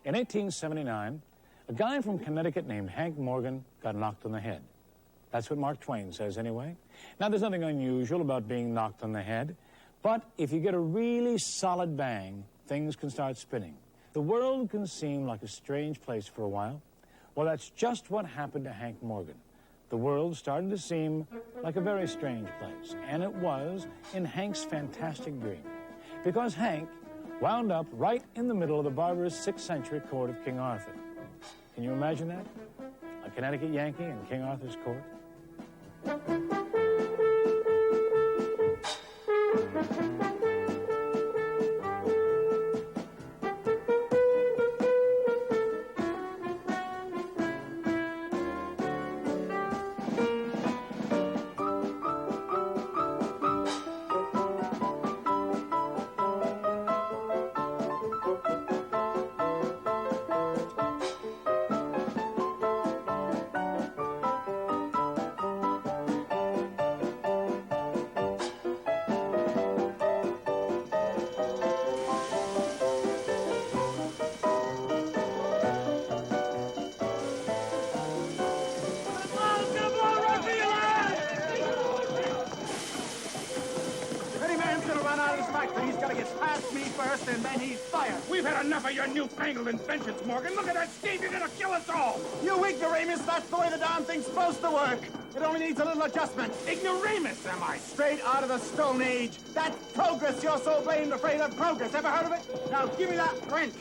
In 1879, a guy from Connecticut named Hank Morgan got knocked on the head. That's what Mark Twain says anyway. Now, there's nothing unusual about being knocked on the head, but if you get a really solid bang, things can start spinning. The world can seem like a strange place for a while. Well, that's just what happened to Hank Morgan. The world started to seem like a very strange place, and it was in Hank's fantastic dream, because Hank wound up right in the middle of the barbarous 6th century court of King Arthur. Can you imagine that? A Connecticut Yankee in King Arthur's court? And then he's fired. We've had enough of your newfangled inventions, Morgan. Look at that, Steve. You're gonna kill us all. You ignoramus. That's the way the darn thing's supposed to work. It only needs a little adjustment. Ignoramus, am I? Straight out of the Stone Age. That's progress. You're so blamed afraid of progress. Ever heard of it? Now give me that wrench.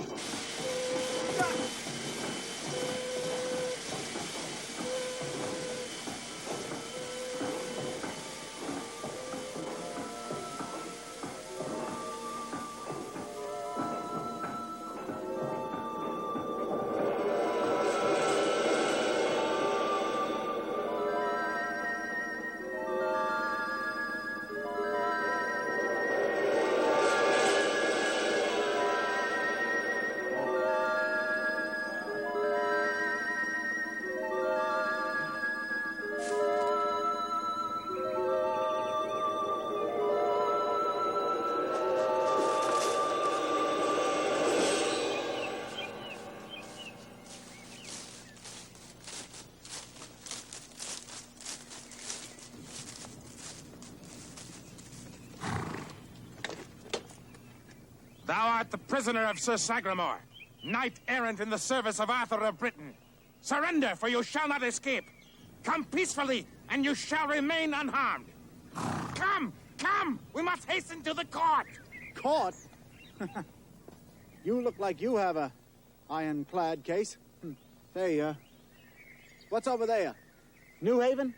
Thou art the prisoner of Sir Sagramore, knight-errant in the service of Arthur of Britain. Surrender, for you shall not escape. Come peacefully, and you shall remain unharmed. Come, come! We must hasten to the court! Court? You look like you have a ironclad case. Hey, what's over there? New Haven?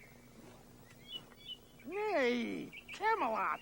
Nay, Camelot.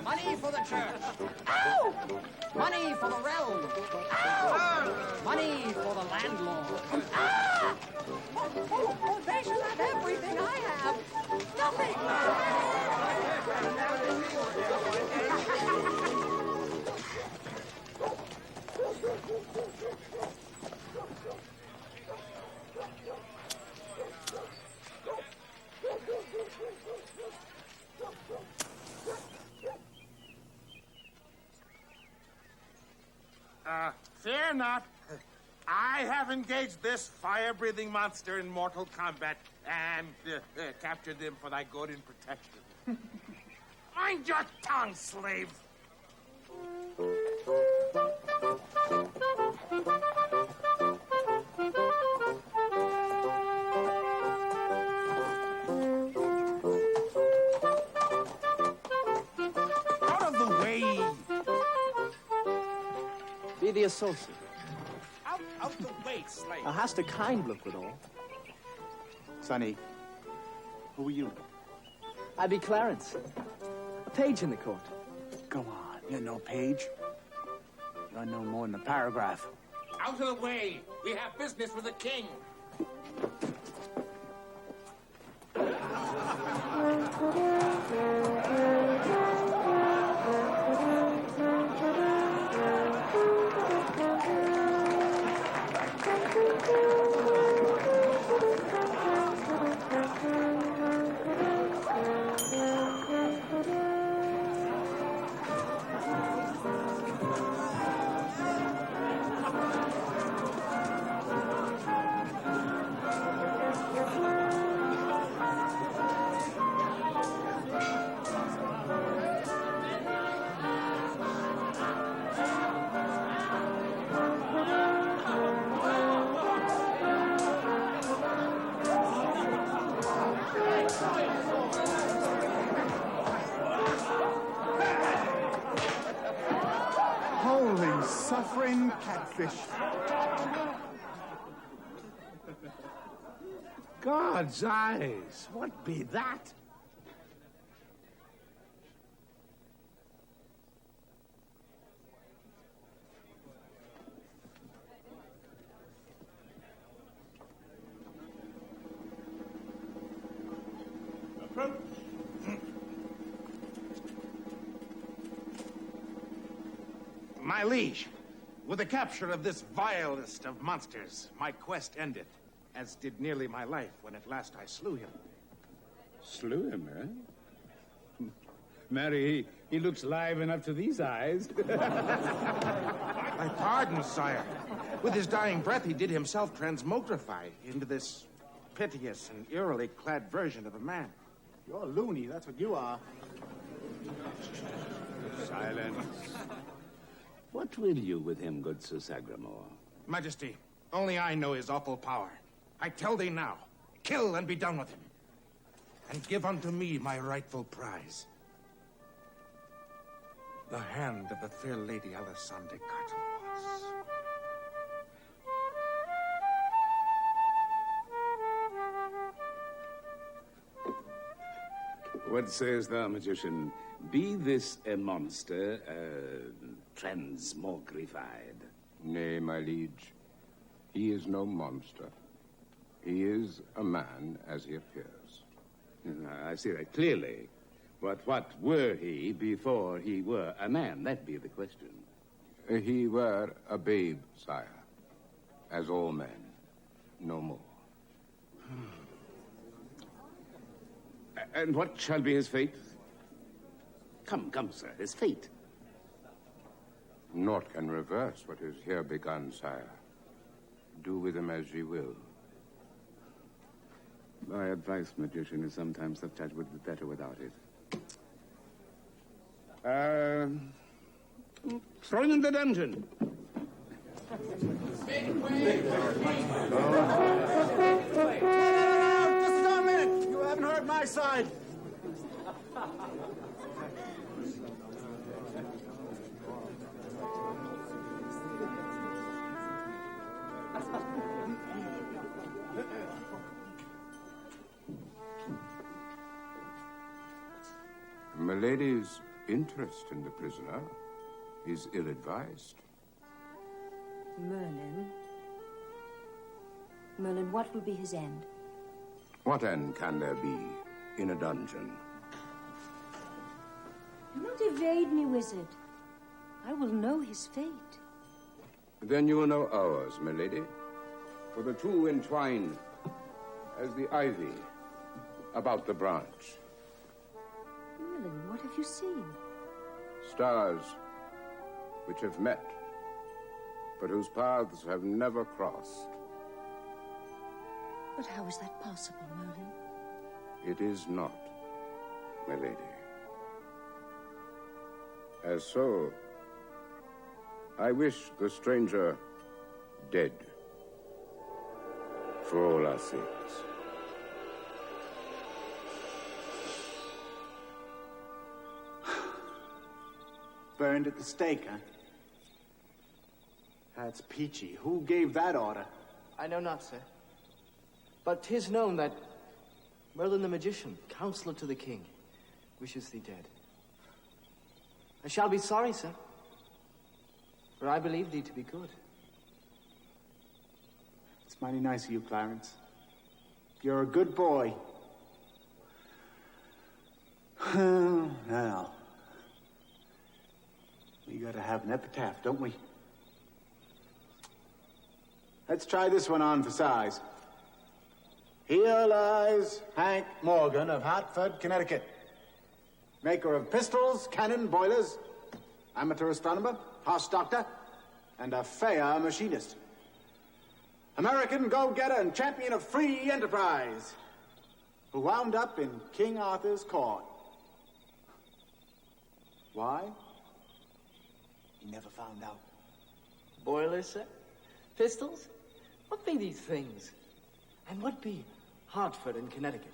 Money for the church. Ow! Money for the realm. Ow! Money for the landlord. Ah! Oh, they should have everything I have. Nothing. Fear not. I have engaged this fire-breathing monster in mortal combat and captured him for thy good and protection. Mind your tongue, slave. Out of the way. Be the associate. Out of the way, slave. Thou hast a kind look withal. Sonny, who are you? I be Clarence, a page in the court. Go on, you're no page. You're no more than a paragraph. Out of the way. We have business with the king. Holy suffering catfish. God's eyes, what be that? My liege, with the capture of this vilest of monsters, my quest ended, as did nearly my life when at last I slew him. Slew him, eh? Mary, he looks live enough to these eyes. My pardon, sire. With his dying breath, he did himself transmogrify into this piteous and eerily clad version of a man. You're loony, that's what you are. Silence. What will you with him, good Sir Sagramore? Majesty, only I know his awful power. I tell thee now, kill and be done with him. And give unto me my rightful prize. The hand of the fair lady Alessandra Cartelos. What sayest thou, magician? Be this a monster, transmogrified? Nay, my liege, he is no monster. He is a man as he appears. I see that clearly. But what were he before he were a man? That be the question. He were a babe, sire, as all men, no more. And what shall be his fate? Come, sir, his fate. Naught can reverse what is here begun, sire. Do with him as ye will. My advice, magician, is sometimes that judge would be better without it. Throw him in the dungeon. No, just a minute. You haven't heard my side. Milady's interest in the prisoner is ill-advised. Merlin, what will be his end? What end can there be in a dungeon? Do not evade me, wizard. I will know his fate. Then you will know ours, milady. For the two entwine as the ivy about the branch. Merlin, what have you seen? Stars which have met but whose paths have never crossed. But how is that possible, Merlin? It is not, my lady. As so, I wish the stranger dead, for all our sakes. Burned at the stake, huh? That's peachy. Who gave that order? I know not, sir. But 'tis known that Merlin the magician, counselor to the king, wishes thee dead. I shall be sorry, sir, for I believe thee to be good. It's mighty nice of you, Clarence. You're a good boy. Now, we gotta have an epitaph, don't we? Let's try this one on for size. Here lies Hank Morgan of Hartford, Connecticut. Maker of pistols, cannon, boilers, amateur astronomer, house doctor, and a fair machinist. American go-getter and champion of free enterprise, who wound up in King Arthur's court. Why? He never found out. Boilers, sir? Pistols? What be these things? And what be Hartford and Connecticut?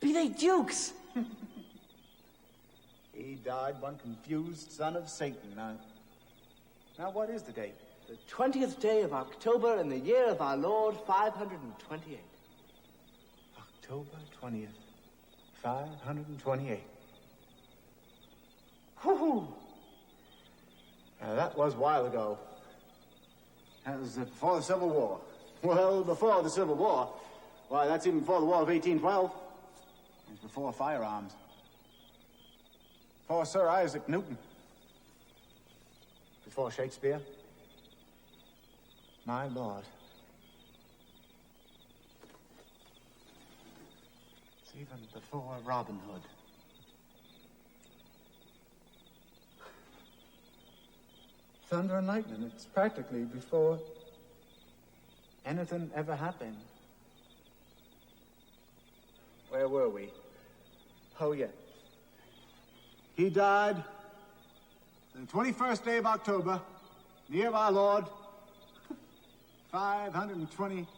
Be they dukes? He died one confused son of Satan. Now what is the date? The 20th day of October in the year of our Lord 528. October 20th, 528. Whoo-hoo! Now, that was a while ago. That was before the Civil War. Well, before the Civil War. Why, that's even before the War of 1812. It's before firearms. Before Sir Isaac Newton. Before Shakespeare. My Lord. It's even before Robin Hood. Thunder and lightning, it's practically before anything ever happened. Where were we? Oh, yeah. He died the 21st day of October, the year of our Lord, 520.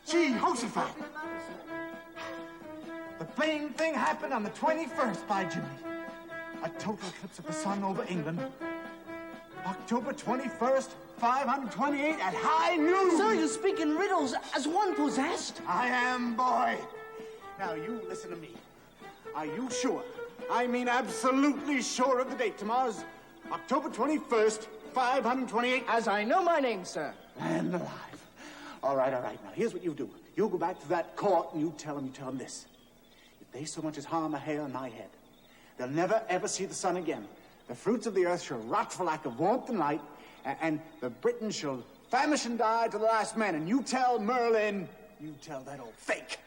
Gee, Josephat! The blame thing happened on the 21st, by Jimmy. A total eclipse of the sun over England. October 21st, 528 at high noon. Sir, you speak in riddles as one possessed. I am, boy. Now, you listen to me. Are you sure? I mean absolutely sure of the date. Tomorrow's October 21st, 528. As I know my name, sir. And alive. All right. Now, here's what you do. You go back to that court and you tell them this. If they so much as harm a hair on my head, they'll never, ever see the sun again. The fruits of the earth shall rot for lack of warmth and light, and the Britons shall famish and die to the last man. And you tell Merlin, you tell that old fake,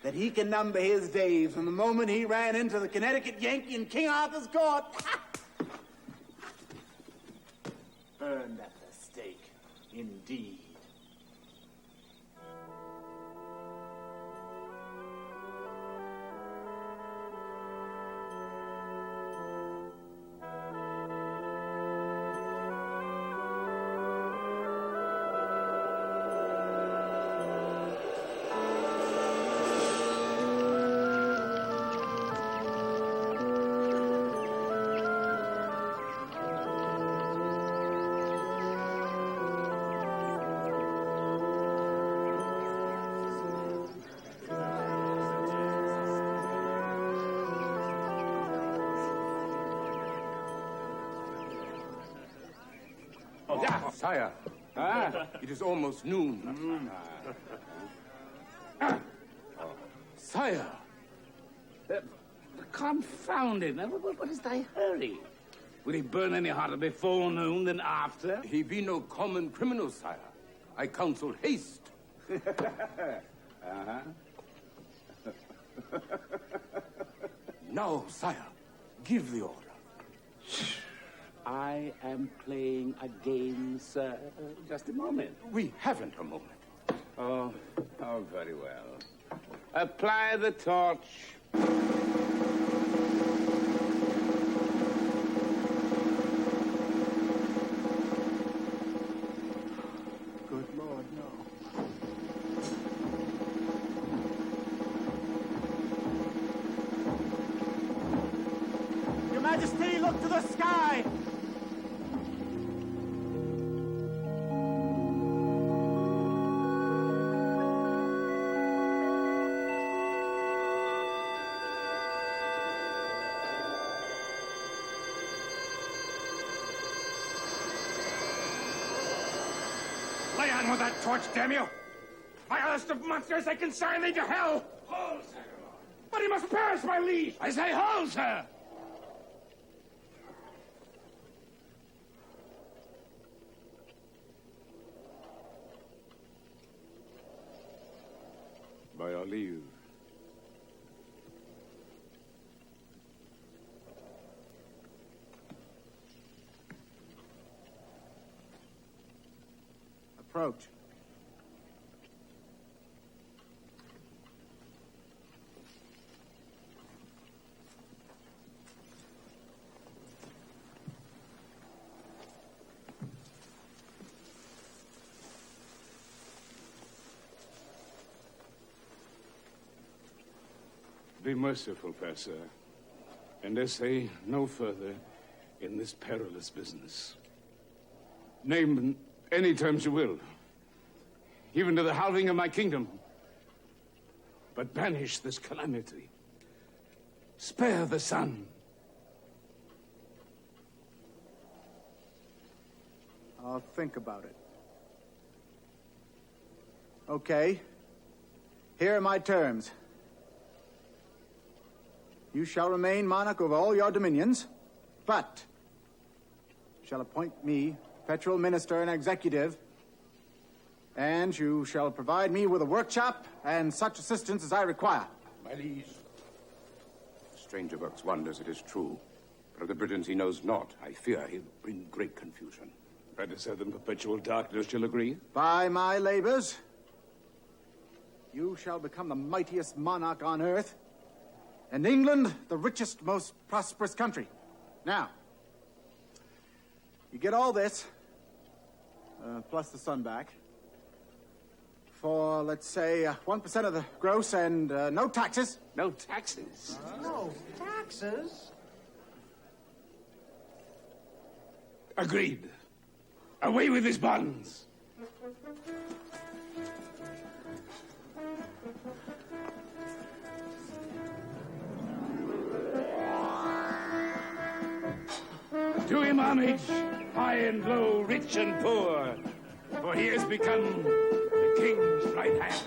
that he can number his days from the moment he ran into the Connecticut Yankee in King Arthur's court. Burned at the stake, indeed. Sire, it is almost noon. Sire, confound it. What is thy hurry? Will he burn any hotter before noon than after? He be no common criminal, sire. I counsel haste. Now, sire, give the order. I am playing a game, sir. Just a moment. We haven't a moment. Oh, very well. Apply the torch. Good Lord, no. Your Majesty, look to the sky! Lay on with that torch, damn you! Vilest of monsters, I consign thee to hell! Hold, Sagamore. But he must perish, my liege! I say hold, sir! By your leave. Approach. Be merciful, fair sir, and essay no further in this perilous business. Name any terms you will, even to the halving of my kingdom. But banish this calamity. Spare the sun. I'll think about it. Okay. Here are my terms. You shall remain monarch over all your dominions, but shall appoint me perpetual minister and executive, and you shall provide me with a workshop and such assistance as I require. My liege. The stranger works wonders, it is true. But of the Britons he knows not. I fear he'll bring great confusion. Better so than perpetual darkness, you'll agree? By my labors, you shall become the mightiest monarch on earth, and England the richest, most prosperous country. Now, you get all this, plus the sun back, for, let's say, 1% of the gross and no taxes. No taxes? No taxes? Agreed. Away with his bonds. Do him homage, high and low, rich and poor, for he has become the king's right hand.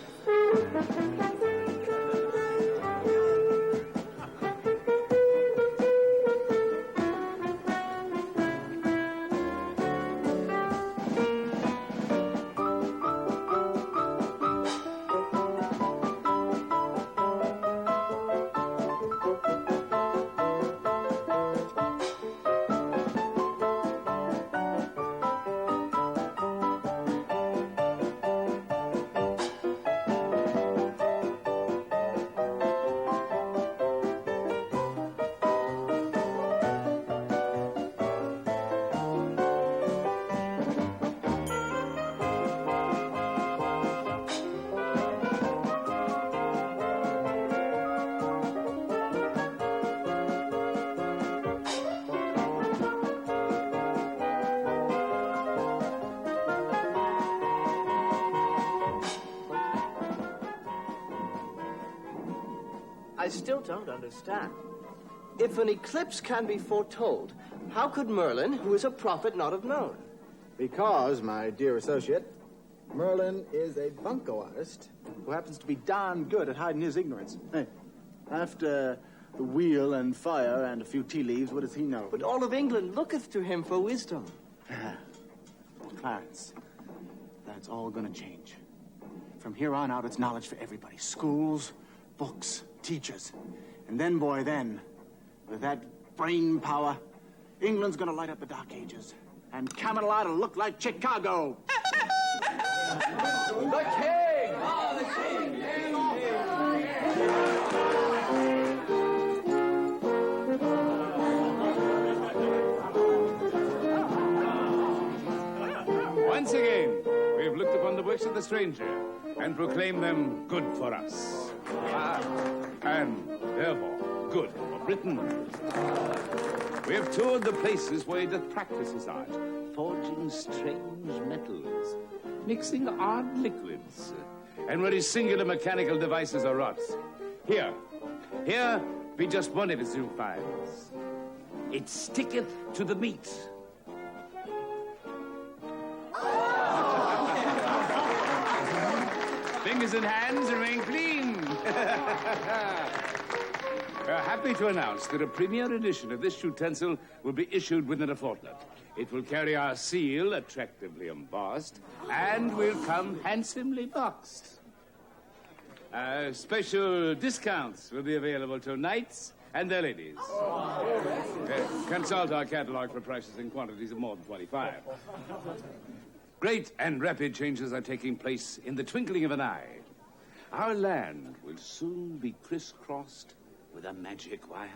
I still don't understand. If an eclipse can be foretold, how could Merlin, who is a prophet, not have known? Because, my dear associate, Merlin is a bunco artist who happens to be darn good at hiding his ignorance. Hey, after the wheel and fire and a few tea leaves, what does he know? But all of England looketh to him for wisdom. Clarence, that's all gonna change. From here on out, it's knowledge for everybody. Schools, books, teachers. And then, boy, then, with that brain power, England's gonna light up the Dark Ages. And Camelot will look like Chicago. The king! Oh, the king! Once again, we have looked upon the works of the stranger and proclaimed them good for us. And therefore, good for Britain. We have toured the places where he doth practice his art, forging strange metals, mixing odd liquids, and where his singular mechanical devices are wrought. Here be just one of his new finds. It sticketh to the meat. Fingers and hands remain clean. We're happy to announce that a premier edition of this utensil will be issued within a fortnight. It will carry our seal, attractively embossed, and will come handsomely boxed. Special discounts will be available to knights and their ladies. Consult our catalog for prices and quantities of more than 25. Great and rapid changes are taking place in the twinkling of an eye. Our land will soon be crisscrossed with a magic wire,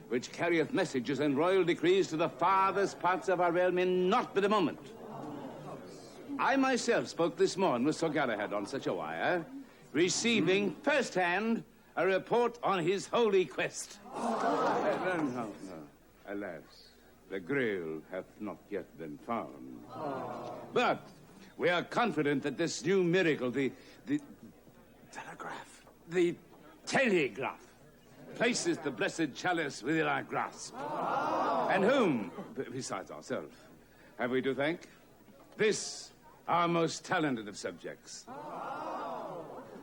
which carrieth messages and royal decrees to the farthest parts of our realm in naught but a moment. I myself spoke this morning with Sir Galahad on such a wire, receiving firsthand a report on his holy quest. No. Alas, the Grail hath not yet been found. But we are confident that this new miracle, the telegraph, places the blessed chalice within our grasp. And whom, besides ourselves, have we to thank? This, our most talented of subjects.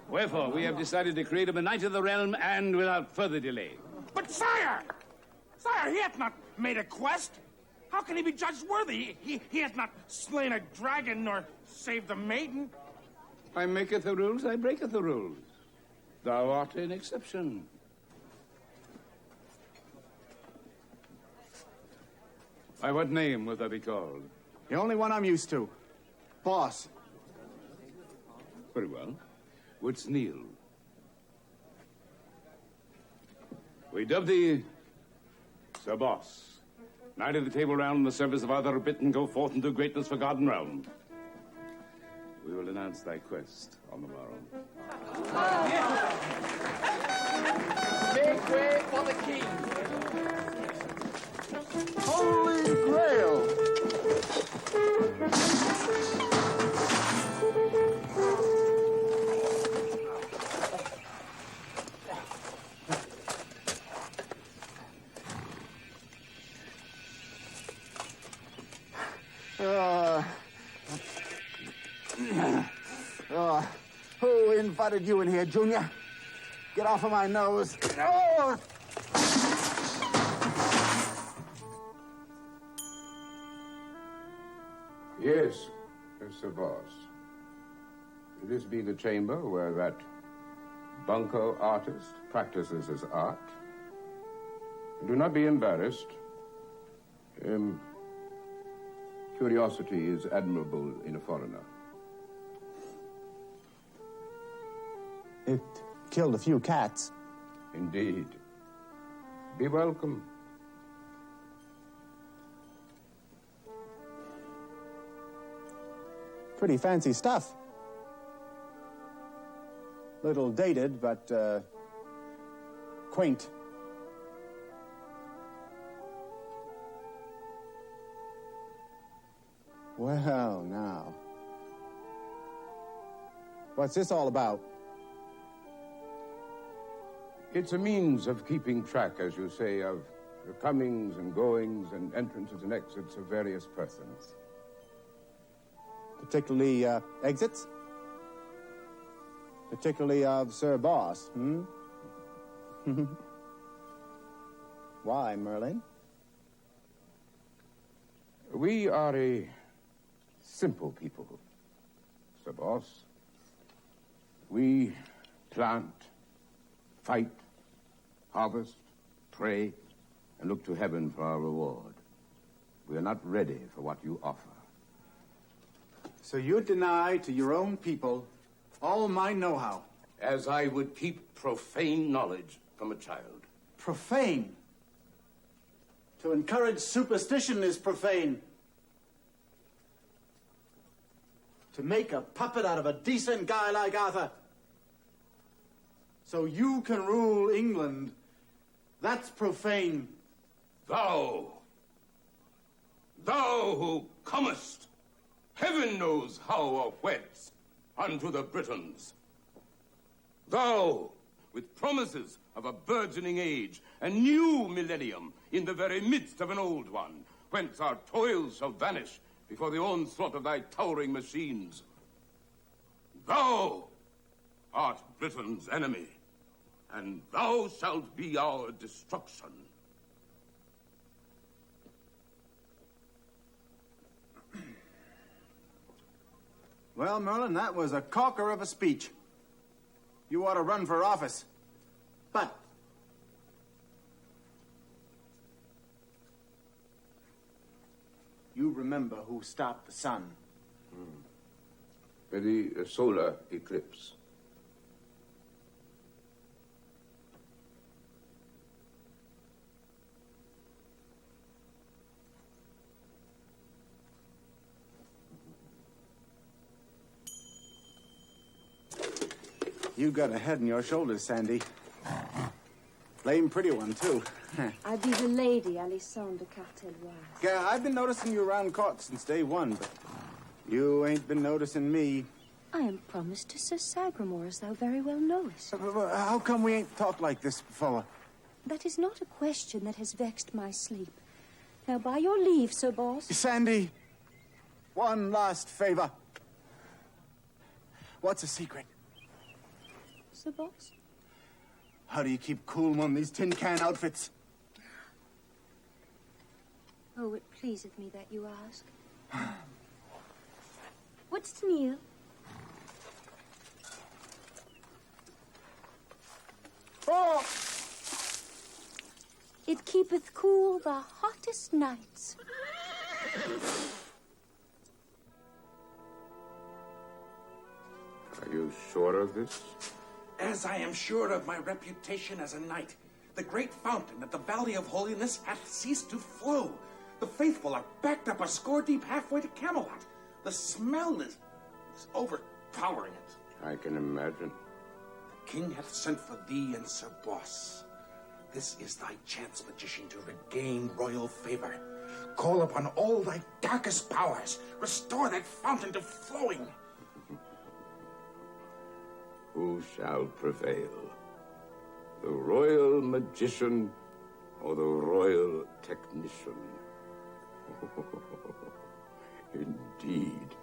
Wherefore, we have decided to create him a knight of the realm, and without further delay. But sire, he hath not made a quest. How can he be judged worthy? He hath not slain a dragon nor saved the maiden. I maketh the rules, I breaketh the rules. Thou art an exception. By what name wilt thou be called? The only one I'm used to. Boss. Very well. Wouldst kneel? We dub thee Sir Boss, knight of the Table Round in the service of Arthur Britain, go forth into greatness for God and realm. We will announce thy quest on the morrow. Make way for the king. Holy Grail! Who invited you in here, Junior? Get off of my nose. Oh! Yes, Sir Boss. This be the chamber where that bunco artist practices his art. Do not be embarrassed. Curiosity is admirable in a foreigner. It killed a few cats. Indeed. Be welcome. Pretty fancy stuff. Little dated, but quaint. Well, now. What's this all about? It's a means of keeping track, as you say, of the comings and goings and entrances and exits of various persons. Particularly exits? Particularly of Sir Boss, hmm? Why, Merlin? We are a simple people, Sir Boss. We plant, fight, harvest, pray, and look to heaven for our reward. We are not ready for what you offer. So you deny to your own people all my know-how? As I would keep profane knowledge from a child. Profane? To encourage superstition is profane. To make a puppet out of a decent guy like Arthur, so you can rule England, that's profane. Thou who comest, heaven knows how or whence, unto the Britons. Thou, with promises of a burgeoning age, a new millennium in the very midst of an old one, whence our toils shall vanish before the onslaught of thy towering machines. Thou art Britain's enemy, and thou shalt be our destruction. Well, Merlin, that was a corker of a speech. You ought to run for office. But you remember who stopped the sun? The solar eclipse. You got a head on your shoulders, Sandy. Blame pretty one, too. I be the lady Alessandra Carteloise. Yeah, I've been noticing you around court since day one, but you ain't been noticing me. I am promised to Sir Sagramore, as thou very well knowest. How come we ain't talked like this before? That is not a question that has vexed my sleep. Now, by your leave, Sir Boss. Sandy, one last favor. What's a secret? Sir Boss? How do you keep cool among these tin can outfits? Oh, it pleaseth me that you ask. What's to kneel? Oh! It keepeth cool the hottest nights. Are you sure of this? As I am sure of my reputation as a knight, the great fountain at the Valley of Holiness hath ceased to flow. The faithful are backed up a score deep halfway to Camelot. The smell is overpowering it. I can imagine. The king hath sent for thee and Sir Boss. This is thy chance, magician, to regain royal favor. Call upon all thy darkest powers. Restore that fountain to flowing. Who shall prevail? The royal magician or the royal technician? Indeed,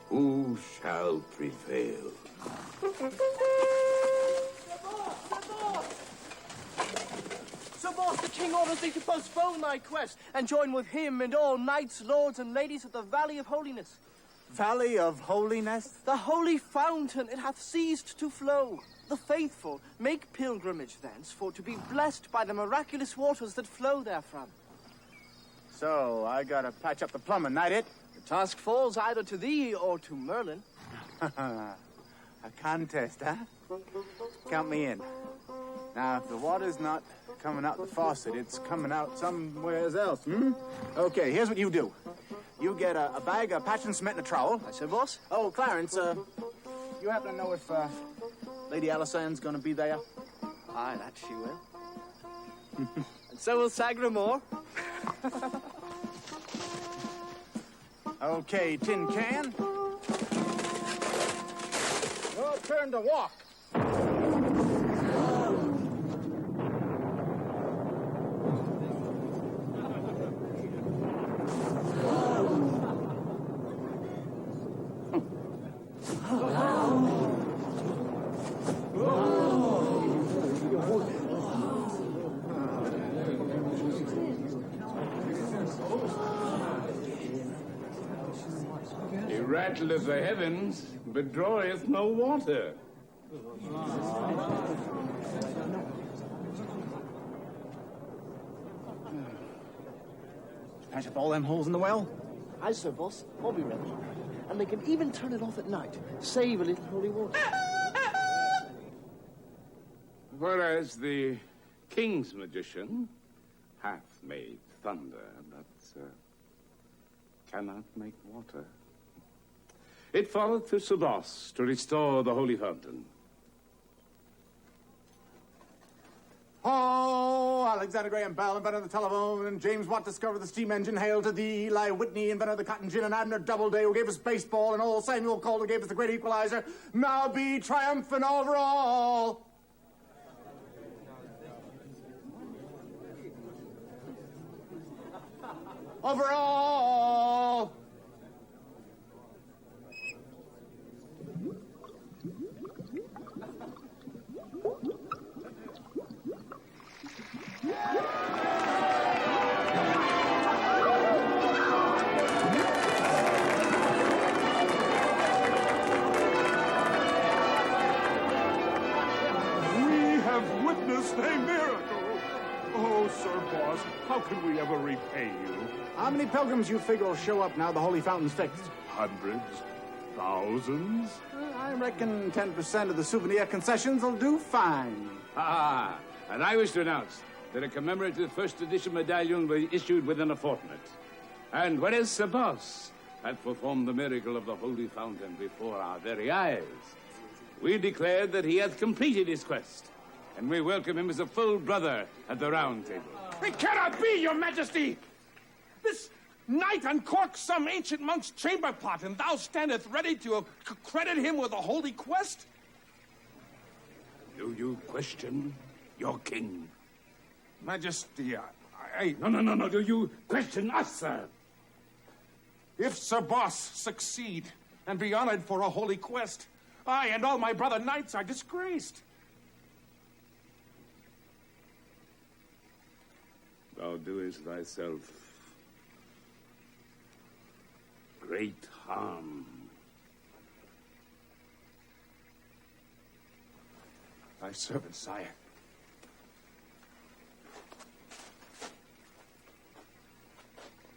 who shall prevail? Sir Boss, the king orders thee to postpone thy quest and join with him and all knights, lords, and ladies at the Valley of Holiness. Valley of Holiness? The holy fountain, it hath ceased to flow. The faithful make pilgrimage thence for to be blessed by the miraculous waters that flow therefrom. So, I gotta patch up the plumbing, not it? The task falls either to thee or to Merlin. A contest, huh? Count me in. Now, if the water's not coming out the faucet, it's coming out somewhere else, Okay, here's what you do. You get a bag of patch and cement and a trowel. I said, Boss? Oh, Clarence, you happen to know if Lady Alisande's gonna be there? Aye, that she will. And so will Sagramore. Okay, tin can. Your turn to walk. He rattleth the heavens, but draweth no water. Patch up all them holes in the well? Aye, sir, boss. I'll be ready. And they can even turn it off at night. Save a little holy water. Whereas the king's magician hath made thunder, but cannot make water. It followed to Sir Boss to restore the holy fountain. Oh, Alexander Graham Bell invented the telephone, and James Watt discovered the steam engine. Hail to thee, Eli Whitney invented the cotton gin, and Abner Doubleday who gave us baseball, and old Samuel Calder gave us the great equalizer. Now be triumphant over all. Over all. Witnessed a miracle. Oh, Sir Boss, how can we ever repay you? How many pilgrims you figure will show up now the holy fountain's fixed? Hundreds? Thousands? I reckon 10% of the souvenir concessions will do fine. Ah, and I wish to announce that a commemorative first edition medallion will be issued within a fortnight. And whereas Sir Boss had performed the miracle of the holy fountain before our very eyes, we declare that he hath completed his quest. And we welcome him as a full brother at the round table. It cannot be, your majesty! This knight uncorks some ancient monk's chamber pot, and thou standeth ready to credit him with a holy quest? Do you question your king? Majesty, I... No. Do you question us, sir? If Sir Boss succeed and be honored for a holy quest, I and all my brother knights are disgraced. Thou doest thyself great harm. Thy servant, sire.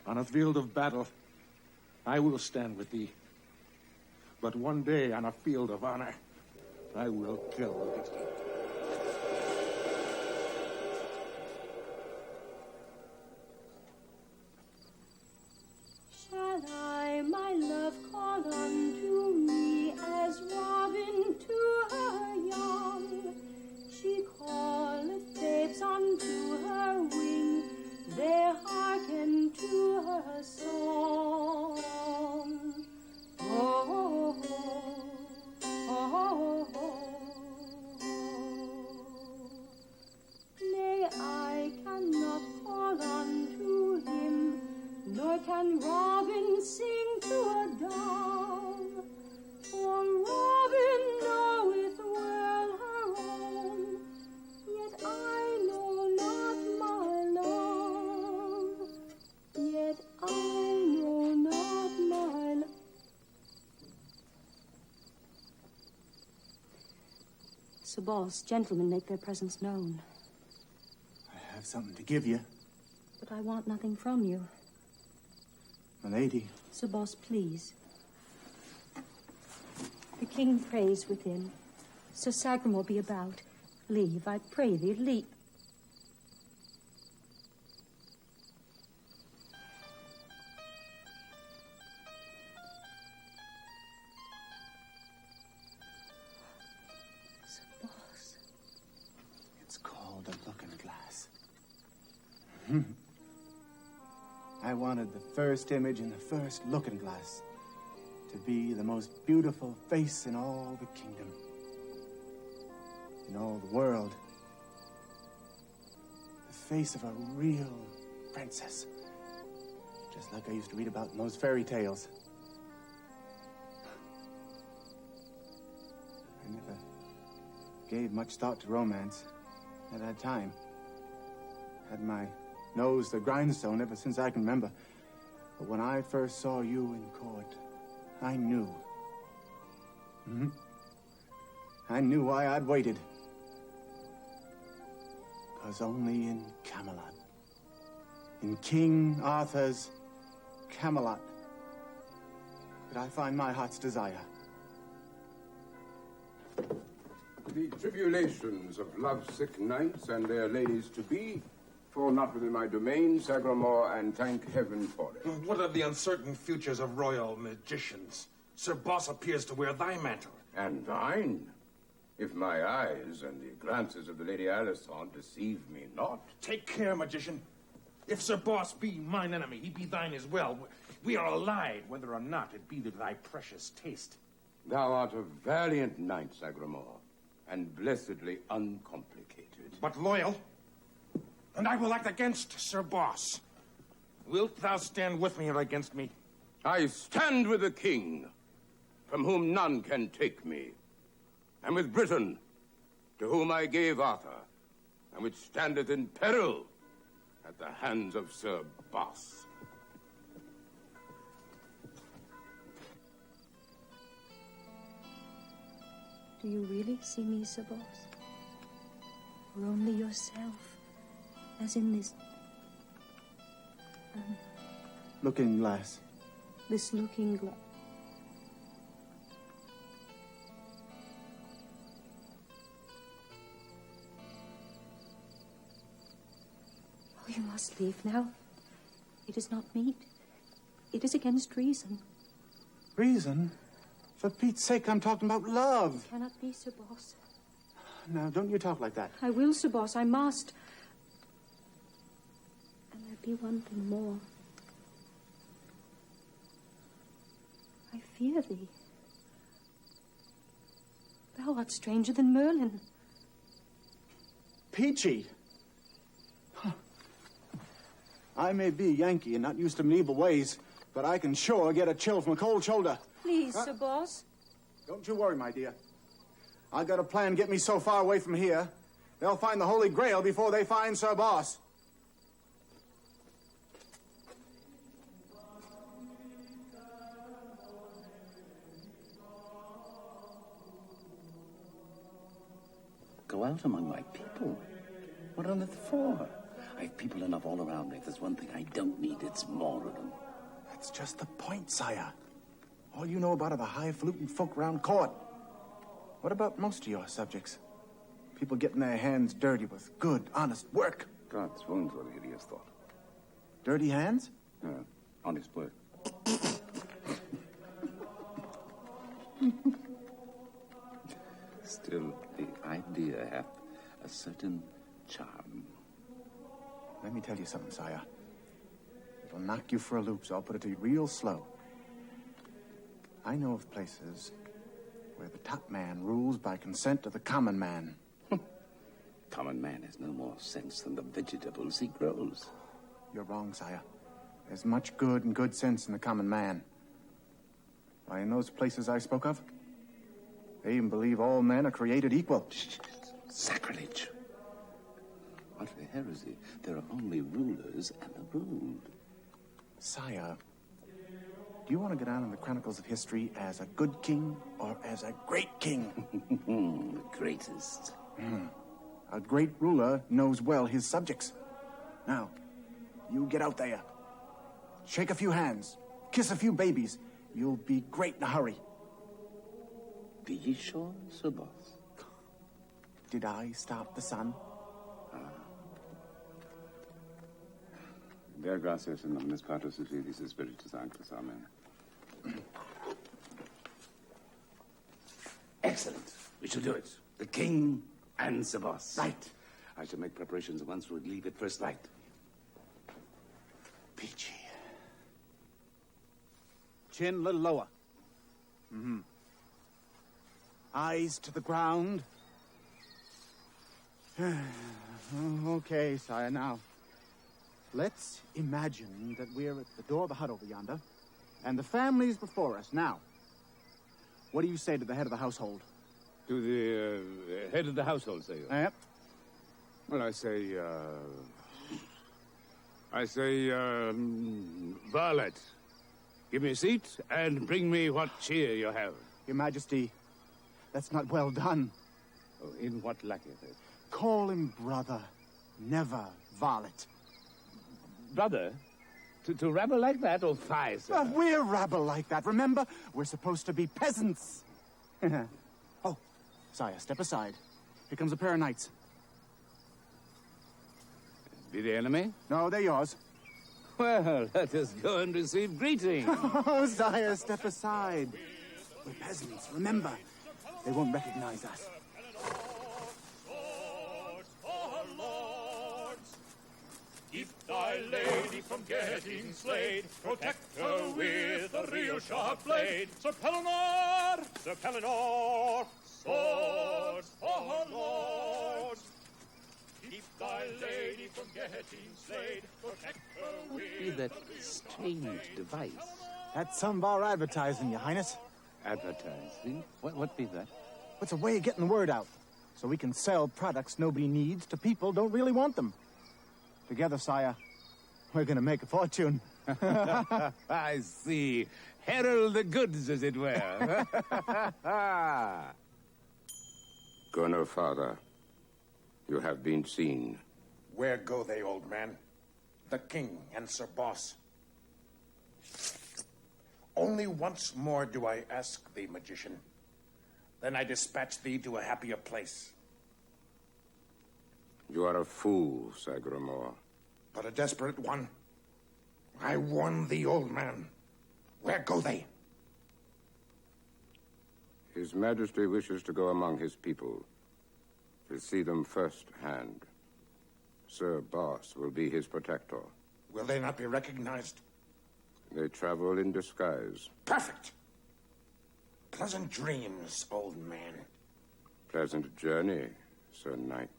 On a field of battle, I will stand with thee. But one day on a field of honor, I will kill thee. Shall I, my love, call unto me as robin to her young? She calleth babes unto her wing, they hearken to her song. Oh, oh, nay, I cannot call unto him, nor can robin sing to a dove, for robin knoweth well her own, yet I know not my love, yet I know not my love. Sir Boss, gentlemen make their presence known. I have something to give you. But I want nothing from you. My lady. Sir Boss, please. The king prays within. Sir Sagramore be about. Leave, I pray thee, leave. Sir Boss. It's called a looking-glass. I wanted the first image in the first looking-glass to be the most beautiful face in all the kingdom, in all the world. The face of a real princess, just like I used to read about in those fairy tales. I never gave much thought to romance at that time. Had my nose the grindstone ever since I can remember. But when I first saw you in court, I knew. I knew why I'd waited. 'Cause only in Camelot, In King Arthur's Camelot did I find my heart's desire. The tribulations of lovesick knights and their ladies-to-be fall not within my domain, Sagramore, and thank heaven for it. What of the uncertain futures of royal magicians? Sir Boss appears to wear thy mantle. And thine, if my eyes and the glances of the Lady Alison deceive me not. Take care, magician. If Sir Boss be mine enemy, he be thine as well. We are allied, whether or not it be to thy precious taste. Thou art a valiant knight, Sagramore, and blessedly uncomplicated. But loyal, and I will act against Sir Boss. Wilt thou stand with me or against me? I stand with the king, from whom none can take me, and with Britain, to whom I gave Arthur, and which standeth in peril at the hands of Sir Boss. Do you really see me, Sir Boss? Or only yourself, as in this... Looking glass. this looking glass? Oh, you must leave now. It is not meet. It is against reason. Reason? For Pete's sake, I'm talking about love. It cannot be, Sir Boss. Now, don't you talk like that. I will, Sir Boss. I must. And there be one thing more. I fear thee. Thou art stranger than Merlin. Peachy. Huh. I may be Yankee and not used to medieval ways, but I can sure get a chill from a cold shoulder. Please, Sir Boss. Don't you worry, my dear. I got a plan to get me so far away from here, they'll find the Holy Grail before they find Sir Boss. Go out among my people. What on earth for? I have people enough all around me. If there's one thing I don't need, it's more of them. That's just the point, sire. All you know about are the highfalutin folk round court. What about most of your subjects? People getting their hands dirty with good, honest work. God's wounds were the hideous thought. Dirty hands? No, honest work. Still, the idea hath a certain charm. Let me tell you something, sire. It'll knock you for a loop, so I'll put it to you real slow. I know of places where the top man rules by consent of the common man. Common man has no more sense than the vegetables he grows. You're wrong, sire. There's much good and good sense in the common man. Why, in those places I spoke of, they even believe all men are created equal. Sacrilege. Utter heresy. There are only rulers and the ruled. Sire, do you want to go down in the chronicles of history as a good king or as a great king? The greatest. A great ruler knows well his subjects. Now, you get out there. Shake a few hands. Kiss a few babies. You'll be great in a hurry. Be ye sure, Sir Boss? Did I stop the sun? Der gracias in nomine Patris et Filii et Spiritus Sanctus. Amen. Excellent. We shall do it. The king and Sir Boss. Right. I shall make preparations at once. We'll leave at first light. Peachy. Chin a little lower. Eyes to the ground. Okay, sire, now. Let's imagine that we're at the door of the hut over yonder, and the family's before us. Now, what do you say to the head of the household? To the head of the household, say you? Yep. Well, I say, Varlet, give me a seat and bring me what cheer you have. Your Majesty, that's not well done. Oh, in what lacketh it? Call him brother, never varlet. Brother, to rabble like that, or fie, sir? We're rabble like that, remember? We're supposed to be peasants. Oh, sire, step aside. Here comes a pair of knights. Be the enemy? No, they're yours. Well, let us go and receive greetings. Oh, sire, step aside. We're peasants, remember. They won't recognize us. Keep thy lady from getting slayed. Protect her with a real sharp blade. Sir Pellinor! Sir Pellinor! Swords for her lords! Keep thy lady from getting slayed. Protect her with What be that strange device? That's some of our advertising, Your Highness. Advertising? What be that? It's a way of getting the word out, so we can sell products nobody needs to people who don't really want them. Together, sire, we're gonna make a fortune. I see. Herald the goods, as it were. Go no farther. You have been seen. Where go they, old man? The king and Sir Boss. Only once more do I ask thee, magician. Then I dispatch thee to a happier place. You are a fool, Sagramore. But a desperate one. I warn thee, old man. Where go they? His Majesty wishes to go among his people, to see them first hand. Sir Boss will be his protector. Will they not be recognized? They travel in disguise. Perfect! Pleasant dreams, old man. Pleasant journey, Sir Knight.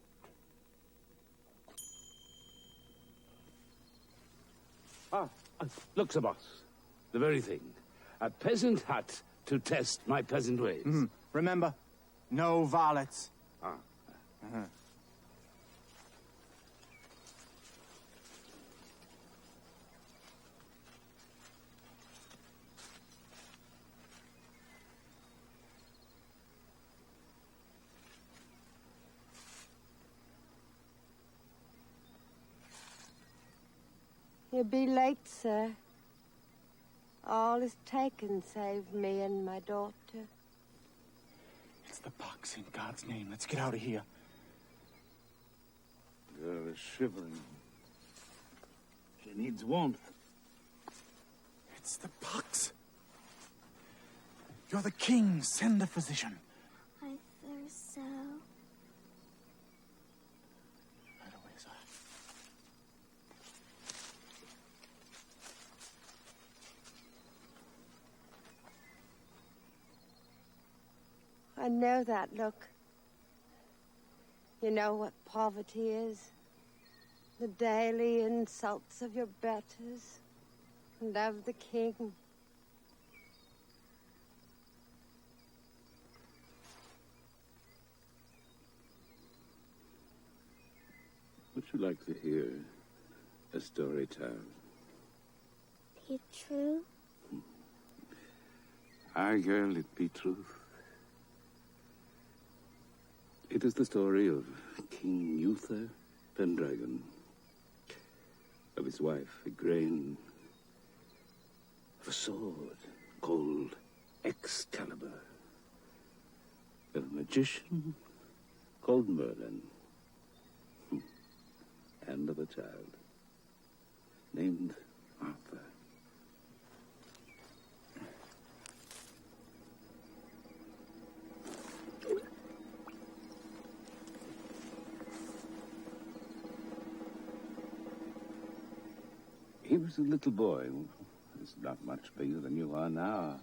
Look, Sir Boss. The very thing. A peasant hut to test my peasant ways. Remember, no varlets. You'll be late, sir. All is taken save me and my daughter. It's the pox, in God's name. Let's get out of here. Girl is shivering. She needs warmth. It's the pox. You're the king. Send a physician. I thirst so. Right away, sire. I know that look. You know what poverty is. The daily insults of your betters and of the king. Would you like to hear a story told? Be it true? Aye, girl, it be truth. It is the story of King Uther Pendragon, of his wife, Igraine, of a sword called Excalibur, of a magician called Merlin, and of a child named Arthur. He was a little boy. He's not much bigger than you are now.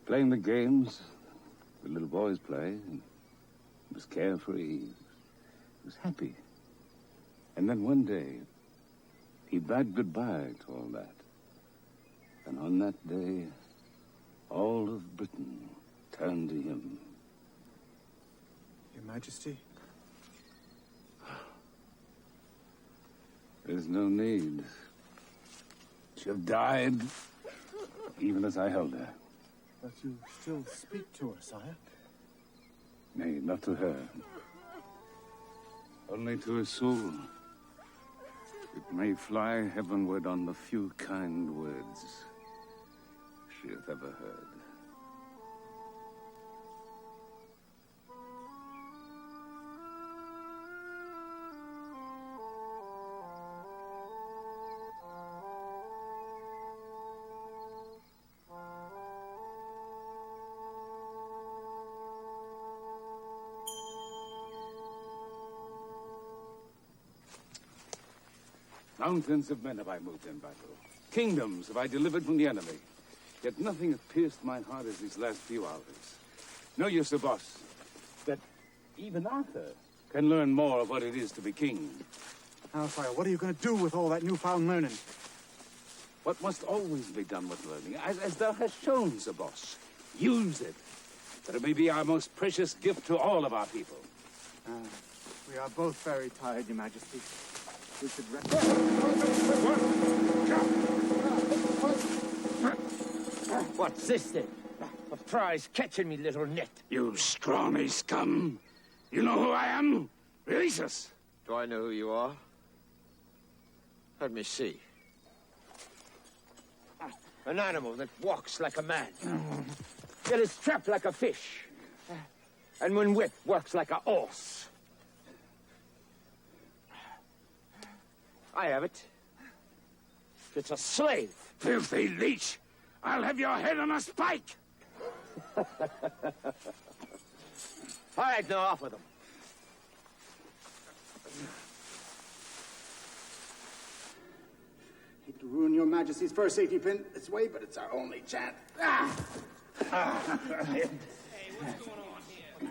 Playing the games the little boys play. He was carefree. He was happy. And then one day, he bade goodbye to all that. And on that day, all of Britain turned to him. Your Majesty? There's no need. She'll died, even as I held her. But you still speak to her, sire. Nay, not to her. Only to her soul. It may fly heavenward on the few kind words she hath ever heard. Mountains of men have I moved in battle. Kingdoms have I delivered from the enemy. Yet nothing hath pierced my heart as these last few hours. Know you, Sir Boss, that even Arthur can learn more of what it is to be king. Hellfire, what are you going to do with all that newfound learning? What must always be done with learning, as thou hast shown, Sir Boss. Use it, that it may be our most precious gift to all of our people. We are both very tired, Your Majesty. We should rest. What's this then? A prize catching me little net. You scrawny scum! You know who I am? Release us! Do I know who you are? Let me see. An animal that walks like a man. That is trapped like a fish. And when whipped, works like a horse. I have it. It's a slave. Filthy leech! I'll have your head on a spike! I had no offer them. Hate to ruin Your Majesty's fur safety pin this way, but it's our only chance. Hey, what's going on here?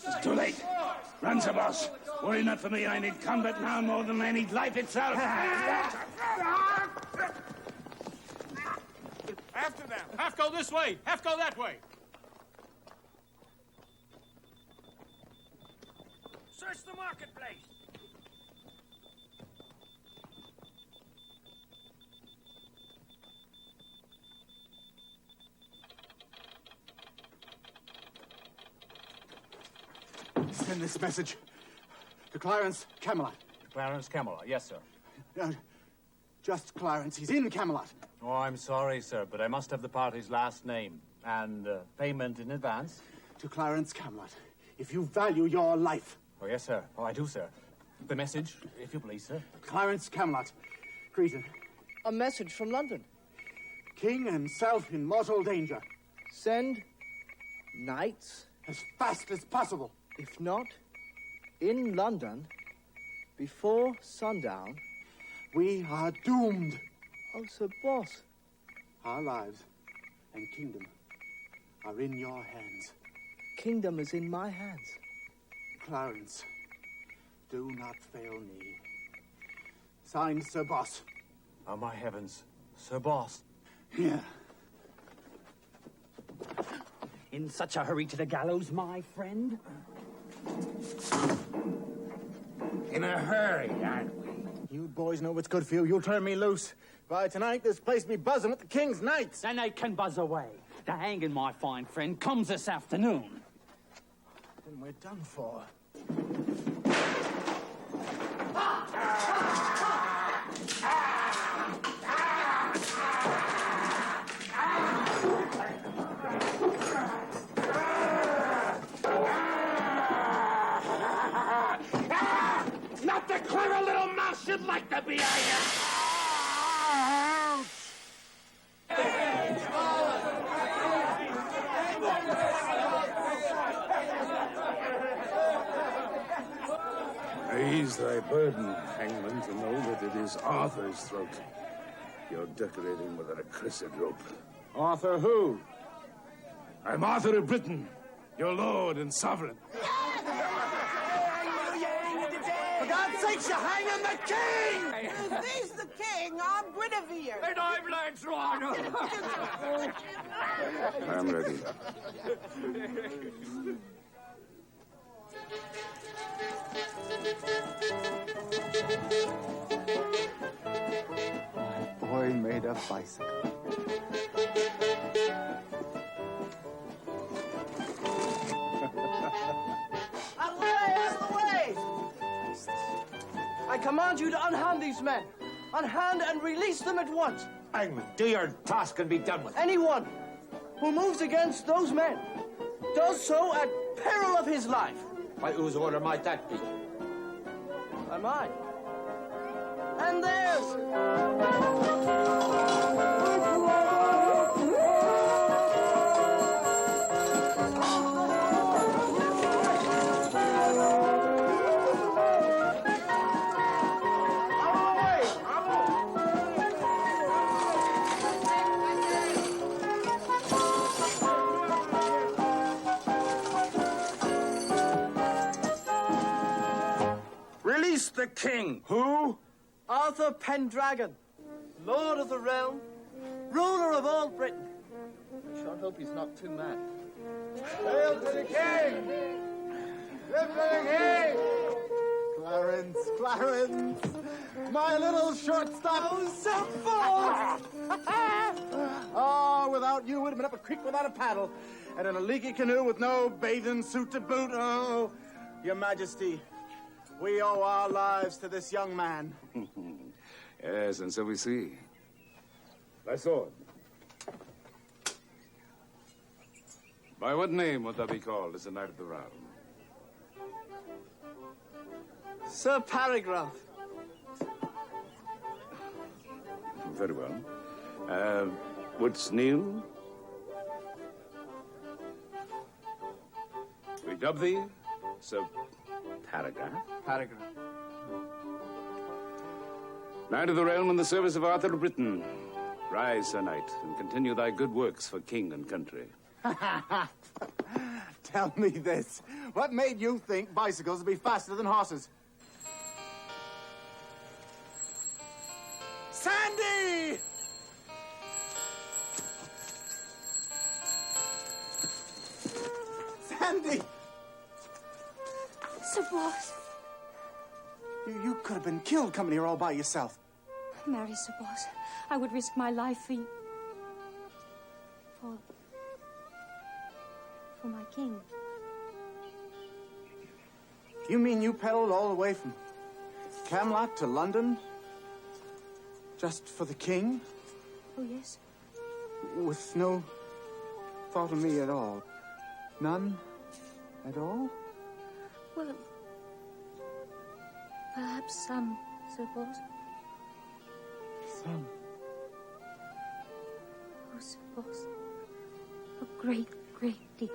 it's too late. Run, Sir Boss. Worry not for me. I need combat now more than I need life itself. After them. Half go this way, half go that way. Search the marketplace. Send this message to Clarence Camelot. Clarence Camelot, yes, sir. Just Clarence. He's in Camelot. Oh, I'm sorry, sir, but I must have the party's last name and payment in advance. To Clarence Camelot, if you value your life. Oh, yes, sir. Oh, I do, sir. The message, if you please, sir. Clarence Camelot, greeting. A message from London. King himself in mortal danger. Send knights. As fast as possible. If not, in London, before sundown. We are doomed. Oh, Sir Boss. Our lives and kingdom are in your hands. Kingdom is in my hands. Clarence, do not fail me. Signed, Sir Boss. Oh, my heavens. Sir Boss. Yeah. In such a hurry to the gallows, my friend? In a hurry, aren't we? You boys know what's good for you. You'll turn me loose. By tonight, this place be buzzing with the King's Knights. Then they can buzz away. The hanging, my fine friend, comes this afternoon. Then we're done for. Not the clever little mouse you'd like to be, are you? Raise thy burden, hangman, to know that it is Arthur's throat you're decorating with an accursed rope. Arthur who? I'm Arthur of Britain, your lord and sovereign. For God's sake, you're hanging the king! If he's the king, I'm Guinevere. And I'm Lancelot. I'm ready. Boy made a bicycle. Out of the way, out of the way! I command you to unhand these men. Unhand and release them at once. Hangman, do your task and be done with it. Anyone who moves against those men does so at peril of his life. By whose order might that be? By mine. And theirs. Release the king. Who? Arthur Pendragon, Lord of the Realm, ruler of all Britain. I sure hope he's not too mad. Hail to the king! Live for the king! Clarence, Clarence, my little shortstop. Oh, so full! Oh, without you, we'd have been up a creek without a paddle, and in a leaky canoe with no bathing suit to boot. Oh, Your Majesty, we owe our lives to this young man. Yes, and so we see. Thy sword. By what name would thou be called as a knight of the round? Sir Paragraph. Very well. Wouldst kneel? We dub thee Sir Paragraph. Paragraph. Knight of the realm in the service of Arthur of Britain. Rise, Sir Knight, and continue thy good works for king and country. Tell me this. What made you think bicycles would be faster than horses? Sandy! Sandy! Sir Boss. You could have been killed coming here all by yourself. Marry, Sir Boss. I would risk my life for you. For my king. You mean you pedaled all the way from Camelot to London? Just for the king? Oh, yes. With no thought of me at all? None at all? Well, perhaps some, Sir Boss. Some. Oh, Sir Boss. A great, great deal.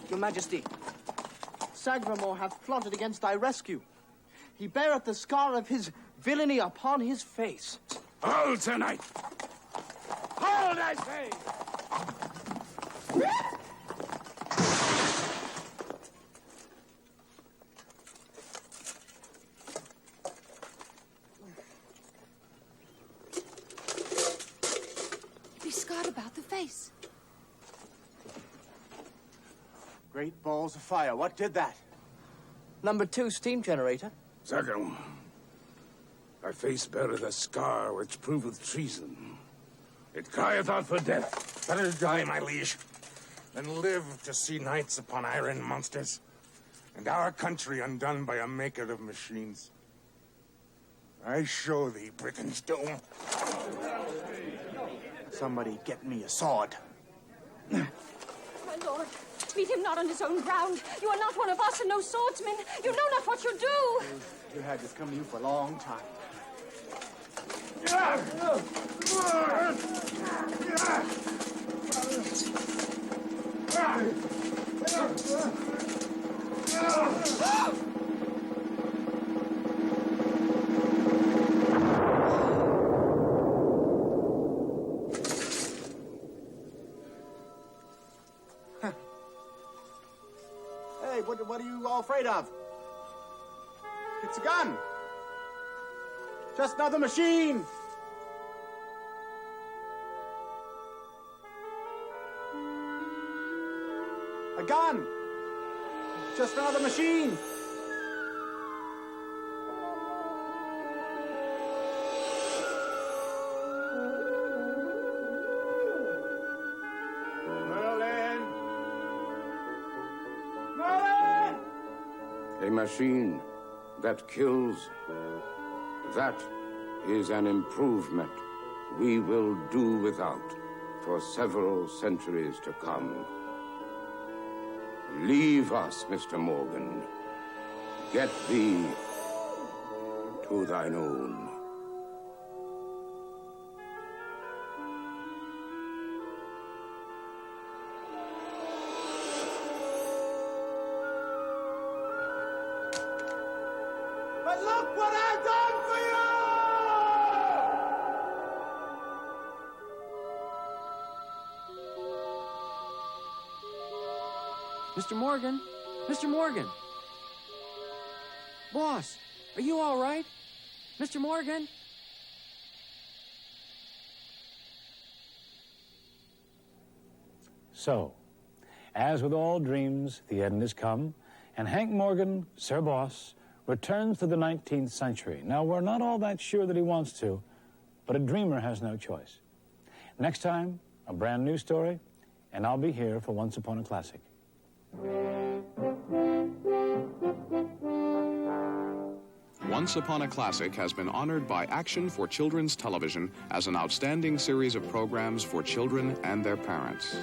Your Majesty, Sagramore hath plotted against thy rescue. He beareth the scar of his villainy upon his face. Hold, Sir Knight! Hold, I say! Be scarred about the face. Great balls of fire. What did that? Number 2 steam generator. Sagramore, thy face beareth a scar which proveth treason. It crieth out for death. Better die, my liege, than live to see knights upon iron monsters, and our country undone by a maker of machines. I show thee, brick and stone. Somebody get me a sword. My lord, meet him not on his own ground. You are not one of us and no swordsman. You know not what you do. You had this come to you for a long time. Hey, what are you all afraid of? It's a gun. Just another machine. A gun. Just another machine. machine that kills. That is an improvement we will do without for several centuries to come. Leave us, Mr. Morgan. Get thee to thine own. But look what I've done for you! Mr. Morgan? Mr. Morgan! Boss, are you all right? Mr. Morgan? So, as with all dreams, the end has come, and Hank Morgan, Sir Boss, returns to the 19th century. Now, we're not all that sure that he wants to, but a dreamer has no choice. Next time, a brand new story, and I'll be here for Once Upon a Classic. Once Upon a Classic has been honored by Action for Children's Television as an outstanding series of programs for children and their parents.